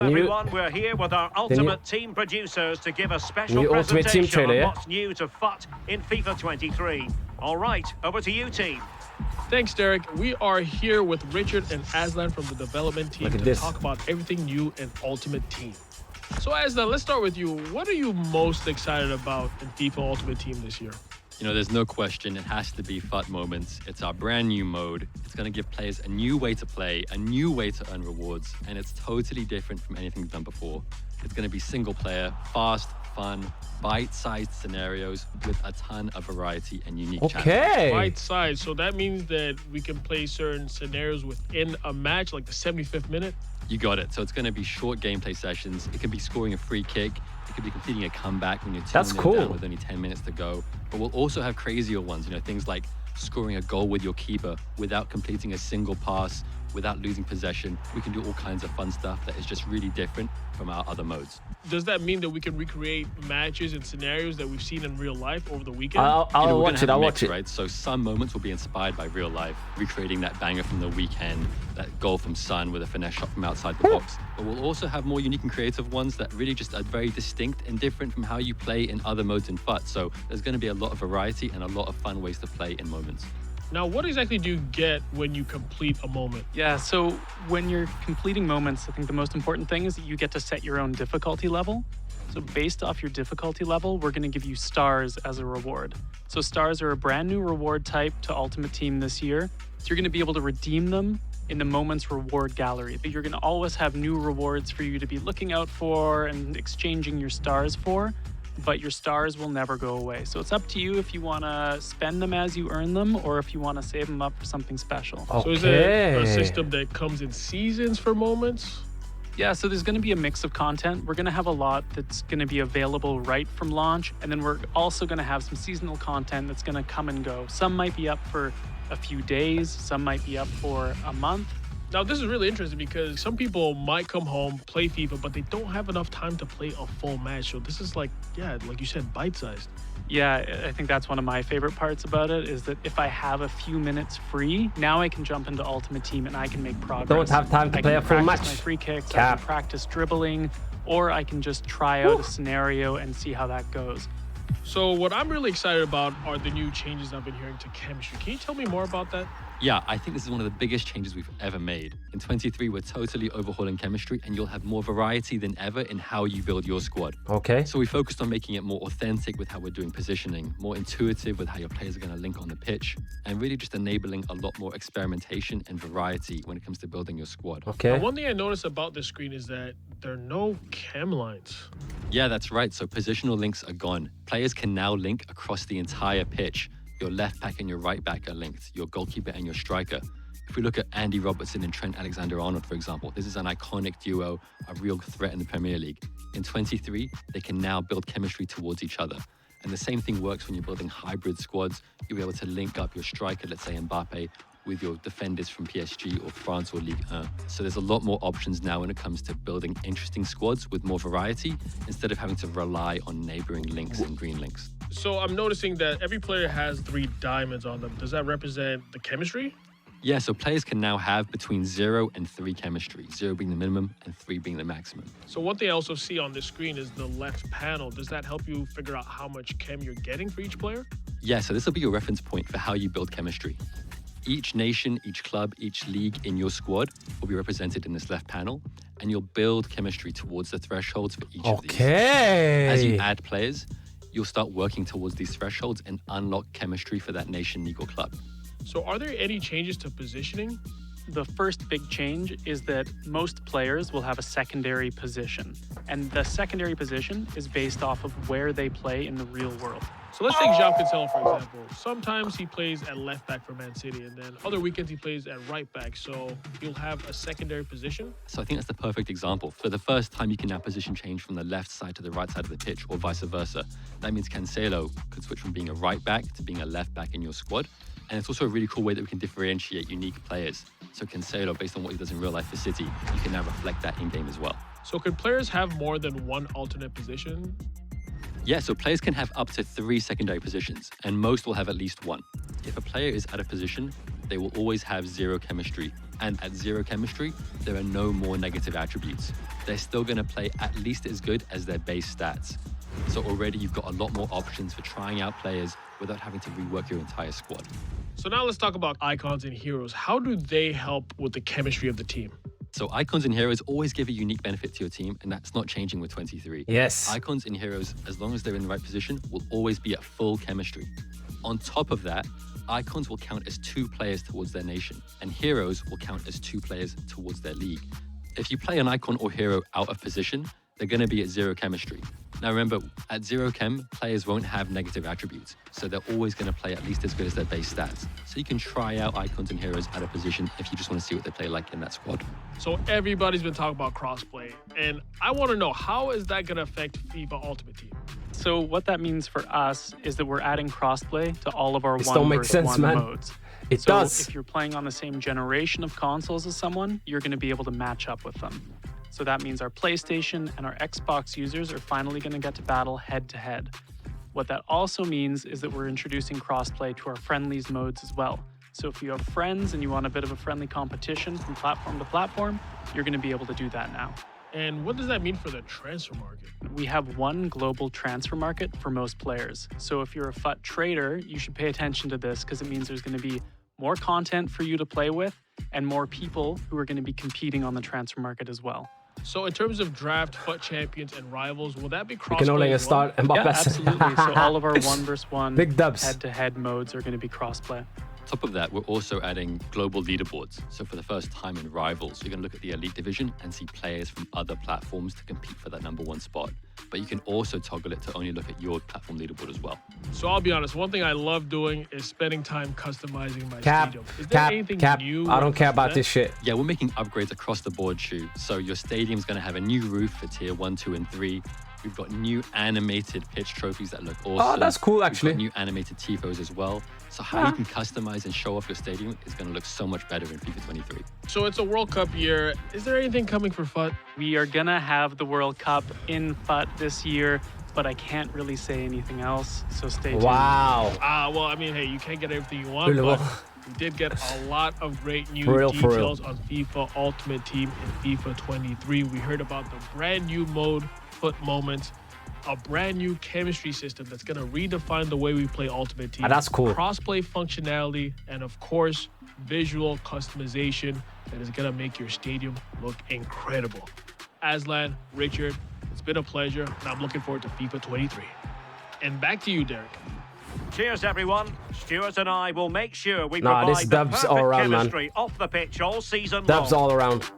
Everyone, we're here with our Ultimate Team producers to give a special Ultimate Team presentation trailer, on yeah? what's new to FUT in FIFA 23. All right, over to you, team. Thanks, Derek. We are here with Richard and Aslan from the development team to talk about everything new in Ultimate Team. So Aslan, let's start with you. What are you most excited about in FIFA Ultimate Team this year? You know, there's no question, it has to be FUT Moments. It's our brand new mode. It's going to give players a new way to play, a new way to earn rewards, and it's totally different from anything we've done before. It's going to be single player, fast, fun, bite-sized scenarios with a ton of variety and unique challenges. Bite-sized, so that means that we can play certain scenarios within a match, like the 75th minute? You got it. So it's going to be short gameplay sessions. It can be scoring a free kick. It could be completing a comeback when you're 2-0 down with only 10 minutes to go. But we'll also have crazier ones, you know, things like scoring a goal with your keeper without completing a single pass, without losing possession. We can do all kinds of fun stuff that is just really different from our other modes. Does that mean that we can recreate matches and scenarios that we've seen in real life over the weekend? I'll watch it. Right? So some moments will be inspired by real life, recreating that banger from the weekend, that goal from Son with a finesse shot from outside the box. But we'll also have more unique and creative ones that really just are very distinct and different from how you play in other modes in FUT. So there's going to be a lot of variety and a lot of fun ways to play in moments. Now, what exactly do you get when you complete a moment? Yeah, so when you're completing moments, I think the most important thing is that you get to set your own difficulty level. So based off your difficulty level, we're going to give you stars as a reward. So stars are a brand new reward type to Ultimate Team this year. So you're going to be able to redeem them in the Moments Reward Gallery. But you're going to always have new rewards for you to be looking out for and exchanging your stars for. But your stars will never go away. So it's up to you if you want to spend them as you earn them or if you want to save them up for something special. So is it a system that comes in seasons for moments? Yeah, so there's going to be a mix of content. We're going to have a lot that's going to be available right from launch. And then we're also going to have some seasonal content that's going to come and go. Some might be up for a few days. Some might be up for a month. Now, this is really interesting because some people might come home, play FIFA, but they don't have enough time to play a full match. So this is like you said, bite-sized. Yeah, I think that's one of my favorite parts about it is that if I have a few minutes free, now I can jump into Ultimate Team and I can make progress. Don't have time to play a full match. I can practice my free kicks, I can practice dribbling, or I can just try out a scenario and see how that goes. So what I'm really excited about are the new changes I've been hearing to chemistry. Can you tell me more about that? Yeah, I think this is one of the biggest changes we've ever made. In 23, we're totally overhauling chemistry and you'll have more variety than ever in how you build your squad. Okay. So we focused on making it more authentic with how we're doing positioning, more intuitive with how your players are going to link on the pitch, and really just enabling a lot more experimentation and variety when it comes to building your squad. Okay. Now, one thing I noticed about this screen is that there are no chem lines. Yeah, that's right. So positional links are gone. Players can now link across the entire pitch. Your left back and your right back are linked, your goalkeeper and your striker. If we look at Andy Robertson and Trent Alexander-Arnold, for example, this is an iconic duo, a real threat in the Premier League. In 23, they can now build chemistry towards each other. And the same thing works when you're building hybrid squads. You'll be able to link up your striker, let's say Mbappe, with your defenders from PSG or France or Ligue 1. So there's a lot more options now when it comes to building interesting squads with more variety instead of having to rely on neighboring links and green links. So I'm noticing that every player has 3 diamonds on them. Does that represent the chemistry? Yeah, so players can now have between 0 and 3 chemistry, 0 being the minimum and 3 being the maximum. So one thing I also see on this screen is the left panel. Does that help you figure out how much chem you're getting for each player? Yeah, so this will be your reference point for how you build chemistry. Each nation, each club, each league in your squad will be represented in this left panel, and you'll build chemistry towards the thresholds for each of these. As you add players, you'll start working towards these thresholds and unlock chemistry for that nation, league, or club. So are there any changes to positioning? The first big change is that most players will have a secondary position. And the secondary position is based off of where they play in the real world. So let's take João Cancelo, for example. Sometimes he plays at left back for Man City, and then other weekends he plays at right back. So you'll have a secondary position? So I think that's the perfect example. For the first time, you can now position change from the left side to the right side of the pitch, or vice versa. That means Cancelo could switch from being a right back to being a left back in your squad. And it's also a really cool way that we can differentiate unique players. So Cancelo, based on what he does in real life for City, you can now reflect that in-game as well. So can players have more than one alternate position? Yeah, so players can have up to 3 secondary positions, and most will have at least 1. If a player is at a position, they will always have 0 chemistry And at zero chemistry, there are no more negative attributes. They're still going to play at least as good as their base stats. So already you've got a lot more options for trying out players without having to rework your entire squad. So now let's talk about icons and heroes. How do they help with the chemistry of the team? So icons and heroes always give a unique benefit to your team, and that's not changing with 23. Yes. Icons and heroes, as long as they're in the right position, will always be at full chemistry. On top of that, icons will count as 2 players towards their nation, and heroes will count as 2 players towards their league. If you play an icon or hero out of position, they're going to be at zero chemistry. Now remember, at zero chem, players won't have negative attributes, so they're always going to play at least as good as their base stats. So you can try out icons and heroes out of position if you just want to see what they play like in that squad. So everybody's been talking about crossplay, and I want to know, how is that going to affect FIFA Ultimate Team? So what that means for us is that we're adding crossplay to all of our This one don't make versus sense, one man. modes. It So does. if you're playing on the same generation of consoles as someone, you're going to be able to match up with them. So that means our PlayStation and our Xbox users are finally going to get to battle head to head. What that also means is that we're introducing crossplay to our friendlies modes as well. So if you have friends and you want a bit of a friendly competition from platform to platform, you're going to be able to do that now. And what does that mean for the transfer market? We have one global transfer market for most players. So if you're a FUT trader, you should pay attention to this because it means there's going to be more content for you to play with and more people who are going to be competing on the transfer market as well. So in terms of draft, FUT champions, and rivals, will that be crossplay? We can only as well? start Mbappe. Yeah, absolutely. So all of our 1 versus 1 Big dubs. head-to-head modes are going to be crossplay. On top of that, we're also adding global leaderboards. So for the first time in Rivals, you're going to look at the Elite Division and see players from other platforms to compete for that #1 spot. But you can also toggle it to only look at your platform leaderboard as well. So I'll be honest, one thing I love doing is spending time customizing my Cap, stadium. Is there anything new? I don't care about that? this shit. Yeah, we're making upgrades across the board, Shu. So your stadium's going to have a new roof for tier 1, 2, and 3. We've got new animated pitch trophies that look awesome. Oh, that's cool, We've actually. got new animated tifos as well. So how you can customize and show off your stadium is going to look so much better in FIFA 23. So it's a World Cup year. Is there anything coming for FUT? We are going to have the World Cup in FUT this year, but I can't really say anything else, so stay tuned. Wow. Well, I mean, hey, you can't get everything you want, Really but well. we did get a lot of great new For real. details on FIFA Ultimate Team in FIFA 23. We heard about the brand new mode, FUT Moments, a brand new chemistry system that's going to redefine the way we play Ultimate Team. That's cool. Crossplay functionality, and of course, visual customization that is going to make your stadium look incredible. Aslan, Richard, it's been a pleasure, and I'm looking forward to FIFA 23. And back to you, Derek. Cheers, everyone. Stuart and I will make sure we Nah, provide this the dubs perfect all around, man. chemistry off the pitch all season Dubs long. all around.